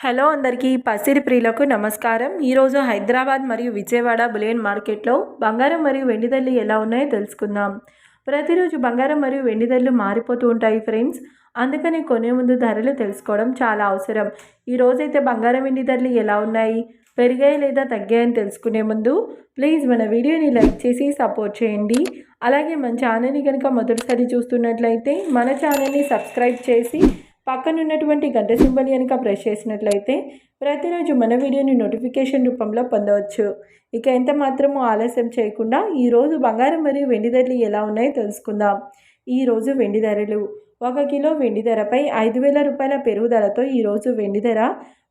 Hello అందరికీ పసిడి ప్రియులకు నమస్కారం. ఈరోజు హైదరాబాద్ మరియు విజయవాడ బులియన్ మార్కెట్లో బంగారం మరియు వెండి ధరలు ఎలా ఉన్నాయో తెలుసుకుందాం. ప్రతిరోజు బంగారం మరియు వెండి ధరలు మారిపోతూ ఉంటాయి ఫ్రెండ్స్. అందుకని కొనే ముందు ధరలు తెలుసుకోవడం చాలా అవసరం. ఈరోజైతే బంగారం వెండి ధరలు ఎలా ఉన్నాయి, పెరిగాయి లేదా తగ్గాయని తెలుసుకునే ముందు ప్లీజ్ మన వీడియోని లైక్ చేసి సపోర్ట్ చేయండి. అలాగే మన ఛానల్ని కనుక మొదటిసారి చూస్తున్నట్లయితే మన ఛానల్ని సబ్స్క్రైబ్ చేసి పక్కనున్నటువంటి గంట సింబల్ కనుక ప్రెస్ చేసినట్లయితే ప్రతిరోజు మన వీడియోని నోటిఫికేషన్ రూపంలో పొందవచ్చు. ఇక ఎంత మాత్రమూ ఆలస్యం చేయకుండా ఈరోజు బంగారం మరియు వెండి ధరలు ఎలా ఉన్నాయో తెలుసుకుందాం. ఈరోజు వెండి ధరలు: 1 కిలో వెండి ధరపై 5,000 రూపాయల పెరుగుదలతో ఈరోజు వెండి ధర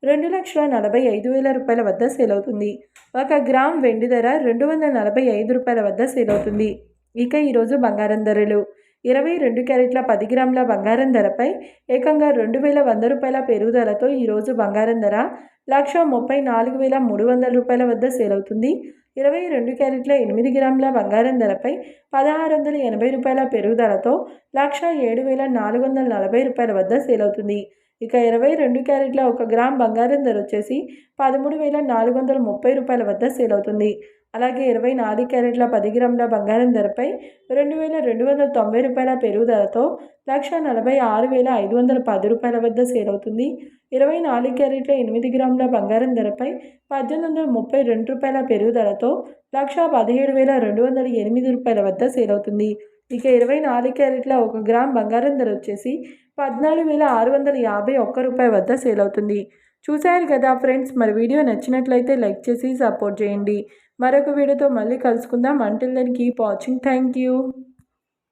2,45,000 రూపాయల వద్ద సేల్ అవుతుంది. 1 గ్రామ్ వెండి ధర 245 రూపాయల వద్ద సేల్ అవుతుంది. ఇక ఈరోజు బంగారం ధరలు: 22 క్యారెట్ల 10 గ్రాముల బంగారం ధరపై ఏకంగా 2,100 రూపాయల పెరుగుదలతో ఈరోజు బంగారం ధర 1,34,300 రూపాయల వద్ద సేల్ అవుతుంది. 22 క్యారెట్ల 8 గ్రాముల బంగారం ధరపై 1,680 రూపాయల పెరుగుదలతో 1,07,440 రూపాయల వద్ద సేల్ అవుతుంది. ఇక 22 క్యారెట్ల 1 గ్రామ్ బంగారం ధర వచ్చేసి 13,430 రూపాయల వద్ద సేల్ అవుతుంది. అలాగే 24 క్యారెట్ల 10 గ్రాముల బంగారం ధరపై 2,290 రూపాయల పెరుగుదలతో 1,46,510 రూపాయల వద్ద సేల్ అవుతుంది. 24 క్యారెట్ల 8 గ్రాముల బంగారం ధరపై 1,832 రూపాయల పెరుగుదలతో 1,17,208 రూపాయల వద్ద సేల్ అవుతుంది. ఇక 24 క్యారెట్ల 1 గ్రామ్ బంగారం ధర వచ్చేసి 14,651 రూపాయల వద్ద సేల్ అవుతుంది. చూశారు కదా ఫ్రెండ్స్, మరి వీడియో నచ్చినట్లయితే లైక్ చేసి సపోర్ట్ చేయండి. మరొక వీడియోతో మళ్ళీ కలుసుకుందాం. Until then keep watching. Thank you.